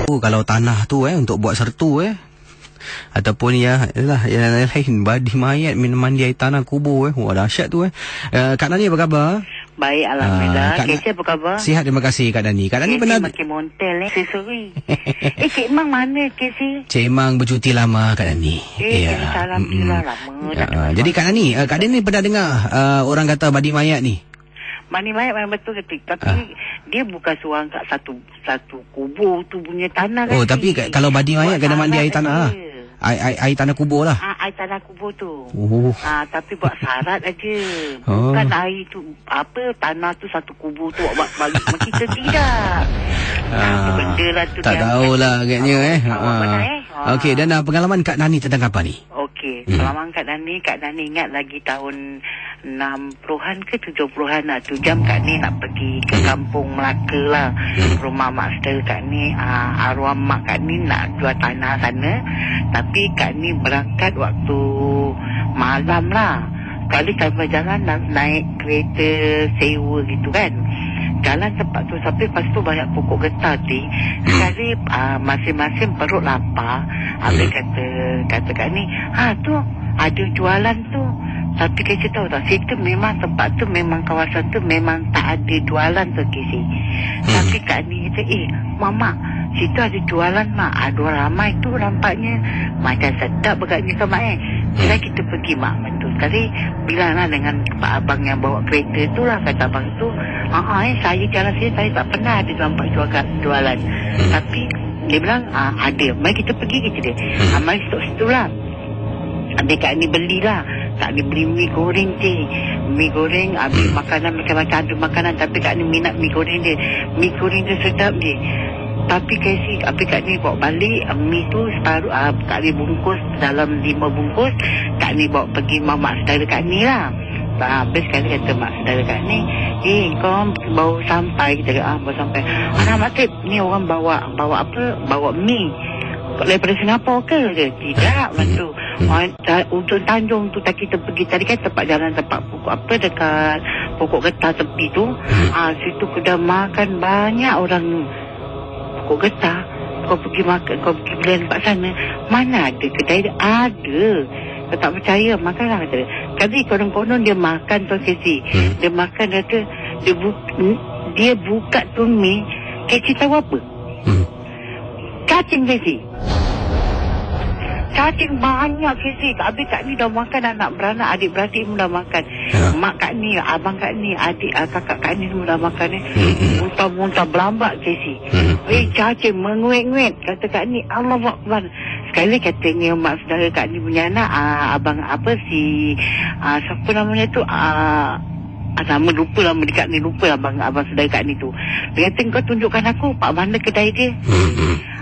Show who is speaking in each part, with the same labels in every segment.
Speaker 1: kalau tanah tu untuk buat sertu ataupun yang lain, badi mayat, mandi air tanah kubur wah dahsyat tu Kak Nani apa khabar?
Speaker 2: Baik, alhamdulillah. Kak apa khabar?
Speaker 1: Sihat, terima kasih Kak Nani. Kak Nani benar
Speaker 2: makin montel sesuri. Cik Mang mana Casey?
Speaker 1: Cik Mang bercuti lama Kak Nani.
Speaker 2: Salam lama.
Speaker 1: Jadi Kak Nani pernah dengar orang kata badi mayat ni?
Speaker 2: Mandi mayat memang betul ketik, tapi dia bukan seorang kat satu kubur tu punya tanah kan.
Speaker 1: Tapi kalau badi mayat kena mandi air tanah air tanah kubur lah.
Speaker 2: Air tanah kubur tu. Tapi buat syarat aja. Bukan air tu tanah tu satu kubur tu buat bagi kita tidak. Benda lah tu.
Speaker 1: Tak tahulah agaknya Okey, dan pengalaman Kak Nani tentang apa ni?
Speaker 2: Okey, pengalaman Kak Nani ingat lagi tahun 60-an ke 70-an lah tu jam Kak Ni nak pergi ke kampung Melaka lah, rumah mak saudara Kak Ni. Arwah mak Kak Ni nak jual tanah sana, tapi Kak Ni berangkat waktu malam lah. Kali sampai jalan naik kereta sewa gitu kan, jalan tempat tu sampai lepas tu banyak pokok getah ni. Sekali masing-masing perut lapar. Habis kata Kak Ni, tu ada jualan tu. Tapi Casey tahu tak, situ memang tempat tu memang kawasan tu memang tak ada jualan tu Casey. Tapi Kak Ni kata, Mama, situ ada jualan mak. Ada ramai tu nampaknya macam sedap agaknya sama Bila kita pergi mak betul. Sekali bilanglah dengan pak abang yang bawa kereta tu lah, kata abang tu, saya jalan sini saya tak pernah ada nampak jualan. Tapi dia bilang ada, mari kita pergi kata dia. Mari situ lah. Habis Kak Ni belilah. Kak Ni beli mi goreng mi goreng, habis makanan macam-macam ada makanan, tapi Kak Ni minat mi goreng dia. Mi goreng dia sedap dia. Tapi Kak Ni bawa balik mi tu separuh, Kak Ni bungkus dalam 5 bungkus. Kak Ni bawa pergi mamak saudara Kak Ni lah. Habis sekali kata mak saudara Kak Ni, kau baru sampai. Kita kata baru sampai. Anak Matip ni orang bawa bawa mi daripada Singapura ke? Tidak, betul. Ujung Tanjung tu tak kita pergi tadi kan, tempat jalan tempat pokok dekat pokok getah tepi tu. Situ kedai makan banyak orang pokok getah. Kau pergi makan, kau pergi beli tempat sana, mana ada kedai dia? Ada. Kau tak percaya, makanlah kata dia. Tapi konon-konon dia makan tu Casey. Dia makan kata dia buka tu mi. Casey tahu apa? Cacing Casey. Cacing banyak Casey. Habis Kak Ni dah makan, anak beranak, adik-beradik pun dah makan. Mak Kak Ni, abang Kak Ni, adik kakak Kak Ni semua dah makan muntah-muntah berlambak Casey. Cacing menguit-nguit. Kata Kak Ni, Allah Akbar. Sekali katanya mak saudara Kak Ni punya anak, abang siapa namanya tu, nama lupa lah, Kak Ni lupa abang saudara Kak Ni tu. Dia kata, kau tunjukkan aku pak mana kedai dia.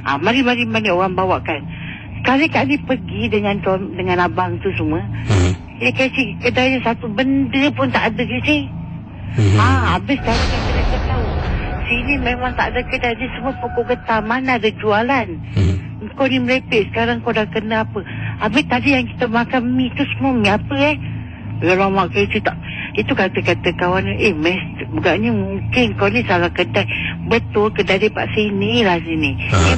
Speaker 2: Mari orang bawakan. Sekali Kak Ni pergi dengan abang tu semua. Dia kasi kedai dia satu benda pun tak ada kasi. Habis kali kita tahu sini memang tak ada kedai dia, semua pokok getah, mana ada jualan. Kau ni merepek, sekarang kau dah kena apa? Habis tadi yang kita makan mi tu semua mi apa Kalau mak kasi tak, itu kata-kata kawan, bukannya mungkin kau ni salah kedai. Betul, kedai dia pak sini.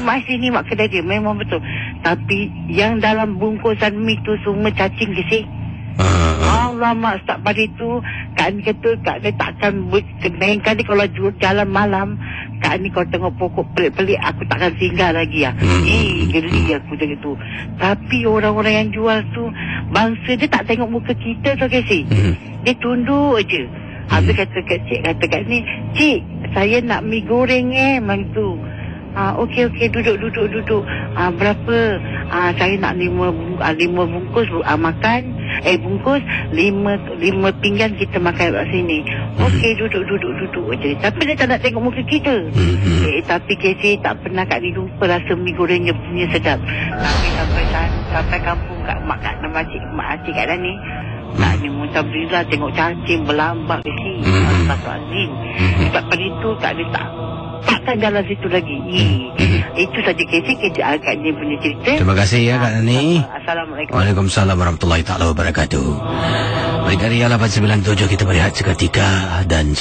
Speaker 2: Mak sini mak kedai dia, memang betul. Tapi yang dalam bungkusan mi tu semua cacing ke sih? Allah mak start pada itu Kak Ni kata Kak Ni takkan lain kali kalau jalan malam Kak Ni kau tengok pokok pelik-pelik, aku takkan singgah lagi geli aku macam itu. Tapi orang-orang yang jual tu bangsa dia tak tengok muka kita tu kasi. Dia tunduk je. Habis kata Kak Ni, cik saya nak mi goreng macam tu. Okey duduk. Berapa? Saya nak 5 bungkus makan. Bungkus 5 pinggan kita makan kat sini. Okey duduk je. Tapi dia tak nak tengok muka kita. Tapi Casey tak pernah Kak Ni lupa rasa mi gorengnya punya sedap. Tapi sampai kampung mak cik Kak Dani, Kak Ni muntah berilah tengok cacing berlambak Casey. Astagfirullahaladzim. Sebab pada itu Kak Ni takkan jalan situ lagi. Itu saja Casey Kak Ni punya cerita.
Speaker 1: Terima kasih ya Kak Nani.
Speaker 2: Assalamualaikum.
Speaker 1: Waalaikumsalam warahmatullahi taala wabarakatuh. Baik, dari 897 kita berehat seketika dan